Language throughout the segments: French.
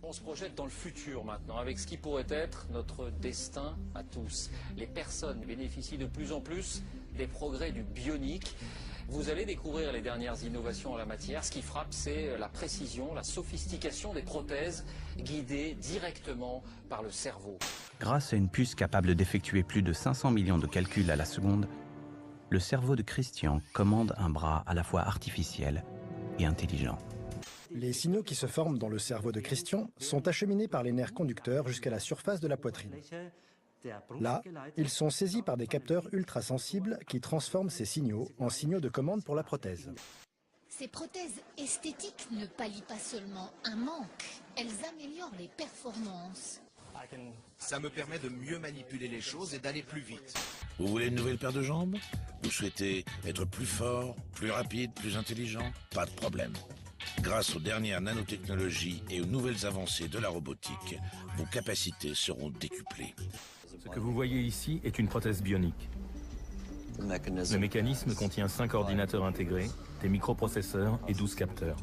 On se projette dans le futur maintenant, avec ce qui pourrait être notre destin à tous. Les personnes bénéficient de plus en plus des progrès du bionique. Vous allez découvrir les dernières innovations en la matière. Ce qui frappe, c'est la précision, la sophistication des prothèses guidées directement par le cerveau. Grâce à une puce capable d'effectuer plus de 500 millions de calculs à la seconde, le cerveau de Christian commande un bras à la fois artificiel et intelligent. Les signaux qui se forment dans le cerveau de Christian sont acheminés par les nerfs conducteurs jusqu'à la surface de la poitrine. Là, ils sont saisis par des capteurs ultrasensibles qui transforment ces signaux en signaux de commande pour la prothèse. Ces prothèses esthétiques ne pallient pas seulement un manque, elles améliorent les performances. Ça me permet de mieux manipuler les choses et d'aller plus vite. Vous voulez une nouvelle paire de jambes? Vous souhaitez être plus fort, plus rapide, plus intelligent? Pas de problème. Grâce aux dernières nanotechnologies et aux nouvelles avancées de la robotique, vos capacités seront décuplées. Ce que vous voyez ici est une prothèse bionique. Le mécanisme contient 5 ordinateurs intégrés, des microprocesseurs et 12 capteurs.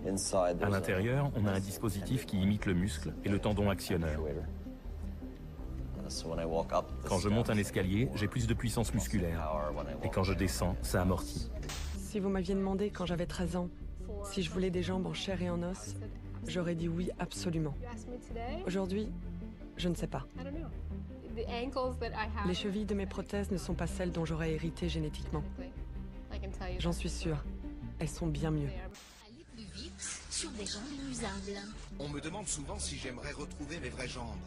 À l'intérieur, on a un dispositif qui imite le muscle et le tendon actionneur. Quand je monte un escalier, j'ai plus de puissance musculaire. Et quand je descends, ça amortit. Si vous m'aviez demandé quand j'avais 13 ans si je voulais des jambes en chair et en os, j'aurais dit oui, absolument. Aujourd'hui, je ne sais pas. Les chevilles de mes prothèses ne sont pas celles dont j'aurais hérité génétiquement. J'en suis sûre. Elles sont bien mieux. Aller plus vite sur des jambes inusables. On me demande souvent si j'aimerais retrouver mes vraies jambes.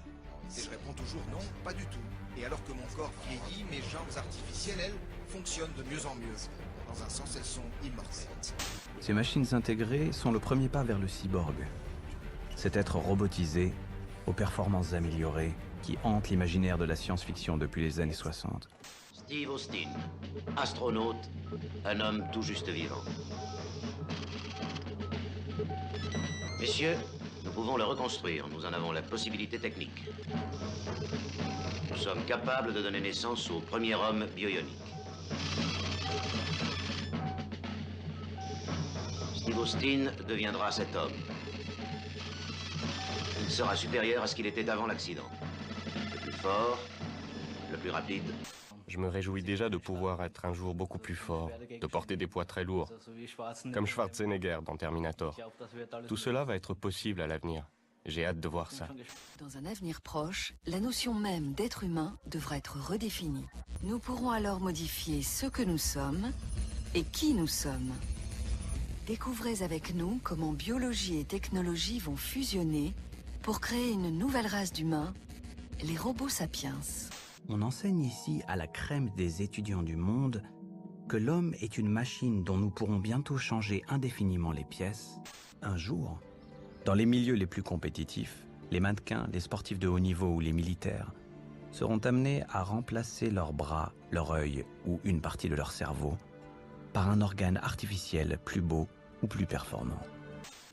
Et je réponds toujours non, pas du tout. Et alors que mon corps vieillit, mes jambes artificielles, elles, fonctionnent de mieux en mieux. Dans un sens, elles sont immortelles. Ces machines intégrées sont le premier pas vers le cyborg. Cet être robotisé, aux performances améliorées, qui hante l'imaginaire de la science-fiction depuis les années 60. Steve Austin, astronaute, un homme tout juste vivant. Messieurs, nous pouvons le reconstruire, nous en avons la possibilité technique. Nous sommes capables de donner naissance au premier homme bioionique. Steve Austin deviendra cet homme. Il sera supérieur à ce qu'il était avant l'accident. Le plus fort, le plus rapide. Je me réjouis déjà de pouvoir être un jour beaucoup plus fort, de porter des poids très lourds, comme Schwarzenegger dans Terminator. Tout cela va être possible à l'avenir. J'ai hâte de voir ça. Dans un avenir proche, la notion même d'être humain devra être redéfinie. Nous pourrons alors modifier ce que nous sommes et qui nous sommes. Découvrez avec nous comment biologie et technologie vont fusionner pour créer une nouvelle race d'humains, les robots sapiens. On enseigne ici à la crème des étudiants du monde que l'homme est une machine dont nous pourrons bientôt changer indéfiniment les pièces. Un jour, dans les milieux les plus compétitifs, les mannequins, les sportifs de haut niveau ou les militaires seront amenés à remplacer leurs bras, leur œil ou une partie de leur cerveau par un organe artificiel plus beau ou plus performant.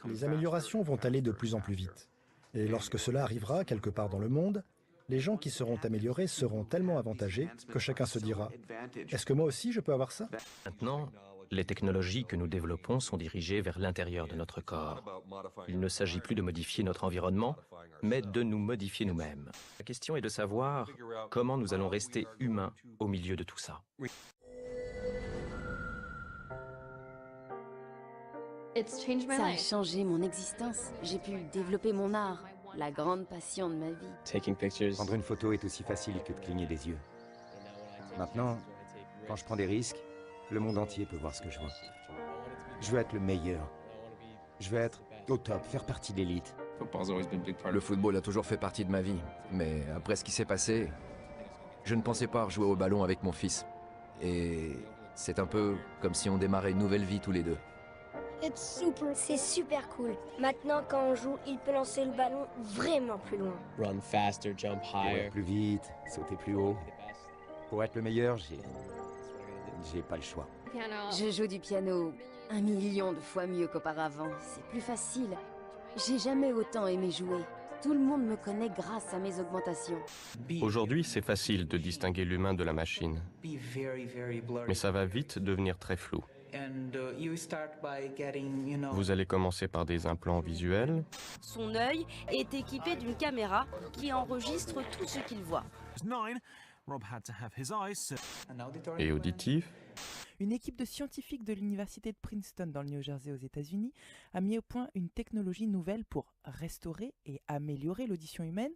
Les améliorations vont aller de plus en plus vite. Et lorsque cela arrivera quelque part dans le monde, les gens qui seront améliorés seront tellement avantagés que chacun se dira « Est-ce que moi aussi je peux avoir ça ?» Maintenant, les technologies que nous développons sont dirigées vers l'intérieur de notre corps. Il ne s'agit plus de modifier notre environnement, mais de nous modifier nous-mêmes. La question est de savoir comment nous allons rester humains au milieu de tout ça. Ça a changé mon existence. J'ai pu développer mon art, la grande passion de ma vie. Prendre une photo est aussi facile que de cligner des yeux. Maintenant, quand je prends des risques, le monde entier peut voir ce que je vois. Je veux être le meilleur. Je veux être au top, faire partie de l'élite. Le football a toujours fait partie de ma vie, mais après ce qui s'est passé, je ne pensais pas rejouer au ballon avec mon fils. Et c'est un peu comme si on démarrait une nouvelle vie tous les deux. C'est super cool. Maintenant, quand on joue, il peut lancer le ballon vraiment plus loin. Run faster, jump higher. Plus vite, sauter plus haut. Pour être le meilleur, j'ai pas le choix. Je joue du piano 1 million de fois mieux qu'auparavant. C'est plus facile. J'ai jamais autant aimé jouer. Tout le monde me connaît grâce à mes augmentations. Aujourd'hui, c'est facile de distinguer l'humain de la machine. Mais ça va vite devenir très flou. Vous allez commencer par des implants visuels. Son œil est équipé d'une caméra qui enregistre tout ce qu'il voit. Et auditifs. Une équipe de scientifiques de l'université de Princeton dans le New Jersey aux États-Unis a mis au point une technologie nouvelle pour restaurer et améliorer l'audition humaine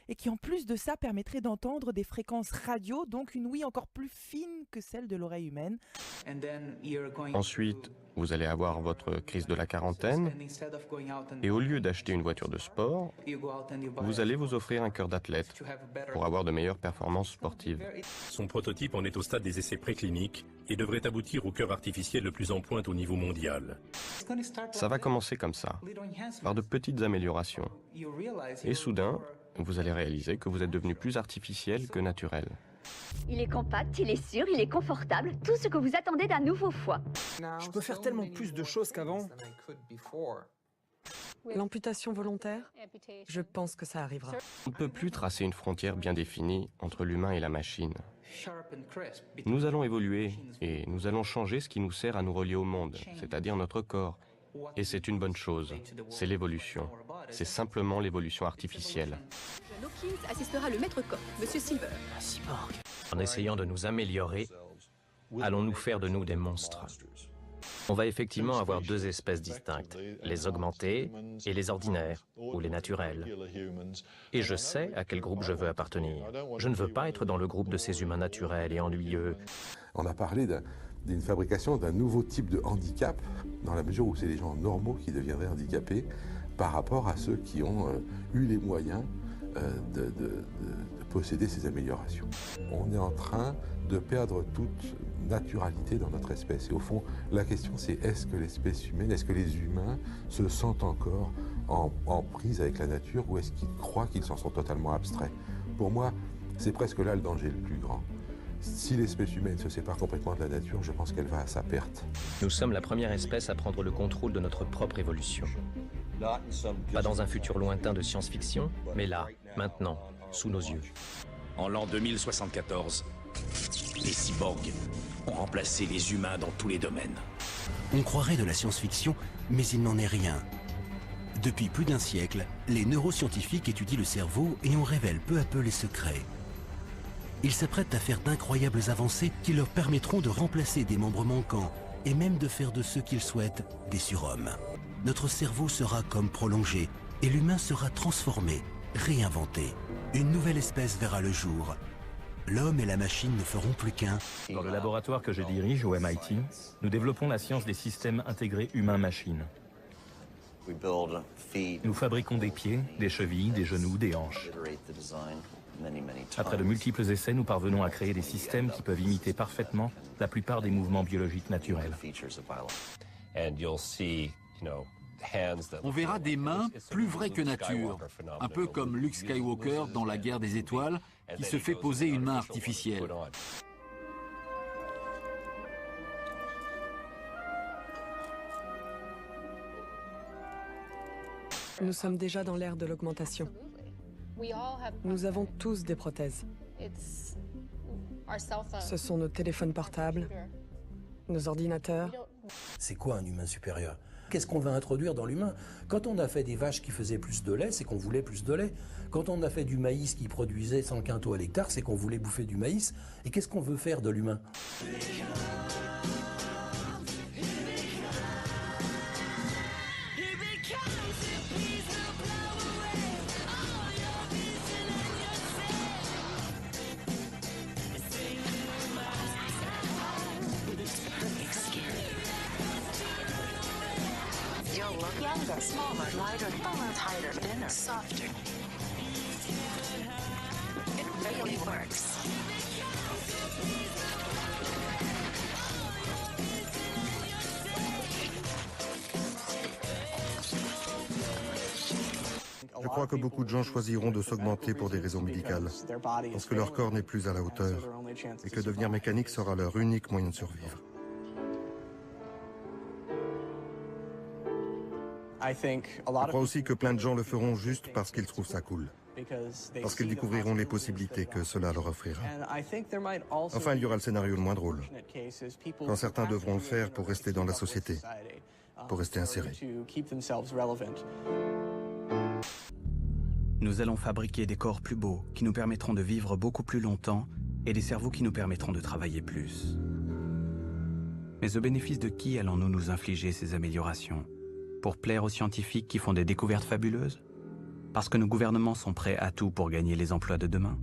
et qui en plus de ça permettrait d'entendre des fréquences radio, donc une ouïe encore plus fine que celle de l'oreille humaine. Ensuite, vous allez avoir votre crise de la quarantaine et au lieu d'acheter une voiture de sport, vous allez vous offrir un cœur d'athlète pour avoir de meilleures performances sportives. Son prototype en est au stade des essais précliniques et devrait aboutir au cœur artificiel le plus en pointe au niveau mondial. Ça va commencer comme ça, par de petites améliorations. Et soudain, vous allez réaliser que vous êtes devenu plus artificiel que naturel. Il est compact, il est sûr, il est confortable, tout ce que vous attendez d'un nouveau foie. Je peux faire tellement plus de choses qu'avant. L'amputation volontaire, je pense que ça arrivera. On ne peut plus tracer une frontière bien définie entre l'humain et la machine. Nous allons évoluer et nous allons changer ce qui nous sert à nous relier au monde, c'est-à-dire notre corps. Et c'est une bonne chose, c'est l'évolution. C'est simplement l'évolution artificielle. Hawkins assistera le maître coq, Monsieur Silver. Un cyborg. En essayant de nous améliorer, allons-nous faire de nous des monstres? On va effectivement avoir deux espèces distinctes, les augmentés et les ordinaires, ou les naturels. Et je sais à quel groupe je veux appartenir. Je ne veux pas être dans le groupe de ces humains naturels et ennuyeux. On a parlé d'une fabrication d'un nouveau type de handicap, dans la mesure où c'est les gens normaux qui deviendraient handicapés par rapport à ceux qui ont eu les moyens de posséder ces améliorations. On est en train de perdre toute naturalité dans notre espèce. Et au fond, la question c'est est-ce que l'espèce humaine, est-ce que les humains se sentent encore en prise avec la nature ou est-ce qu'ils croient qu'ils s'en sont totalement abstraits? Pour moi, c'est presque là le danger le plus grand. Si l'espèce humaine se sépare complètement de la nature, je pense qu'elle va à sa perte. Nous sommes la première espèce à prendre le contrôle de notre propre évolution. Pas dans un futur lointain de science-fiction, mais là, maintenant, sous nos yeux. En l'an 2074, les cyborgs ont remplacé les humains dans tous les domaines. On croirait de la science-fiction, mais il n'en est rien. Depuis plus d'un siècle, les neuroscientifiques étudient le cerveau et en révèlent peu à peu les secrets. Ils s'apprêtent à faire d'incroyables avancées qui leur permettront de remplacer des membres manquants et même de faire de ceux qu'ils souhaitent des surhommes. Notre cerveau sera comme prolongé et l'humain sera transformé, réinventé. Une nouvelle espèce verra le jour. L'homme et la machine ne feront plus qu'un. Dans le laboratoire que je dirige au MIT, nous développons la science des systèmes intégrés humain-machine. Nous fabriquons des pieds, des chevilles, des genoux, des hanches. Après de multiples essais, nous parvenons à créer des systèmes qui peuvent imiter parfaitement la plupart des mouvements biologiques naturels. On verra des mains plus vraies que nature, un peu comme Luke Skywalker dans la guerre des étoiles, qui se fait poser une main artificielle. Nous sommes déjà dans l'ère de l'augmentation. Nous avons tous des prothèses. Ce sont nos téléphones portables, nos ordinateurs. C'est quoi un humain supérieur? Qu'est-ce qu'on va introduire dans l'humain? Quand on a fait des vaches qui faisaient plus de lait, c'est qu'on voulait plus de lait. Quand on a fait du maïs qui produisait 100 quintaux à l'hectare, c'est qu'on voulait bouffer du maïs. Et qu'est-ce qu'on veut faire de l'humain? Younger, smaller, lighter, fuller, tighter, thinner, softer. It really works. Je crois que beaucoup de gens choisiront de s'augmenter pour des raisons médicales, parce que leur corps n'est plus à la hauteur, et que devenir mécanique sera leur unique moyen de survivre. Je crois aussi que plein de gens le feront juste parce qu'ils trouvent ça cool. parce qu'ils découvriront les possibilités que cela leur offrira. Enfin, il y aura le scénario le moins drôle, quand certains devront le faire pour rester dans la société, pour rester insérés. Nous allons fabriquer des corps plus beaux, qui nous permettront de vivre beaucoup plus longtemps, et des cerveaux qui nous permettront de travailler plus. Mais au bénéfice de qui allons-nous nous infliger ces améliorations? Pour plaire aux scientifiques qui font des découvertes fabuleuses? Parce que nos gouvernements sont prêts à tout pour gagner les emplois de demain?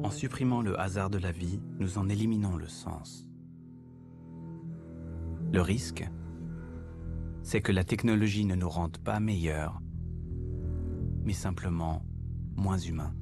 En supprimant le hasard de la vie, nous en éliminons le sens. Le risque, c'est que la technologie ne nous rende pas meilleurs, mais simplement moins humains.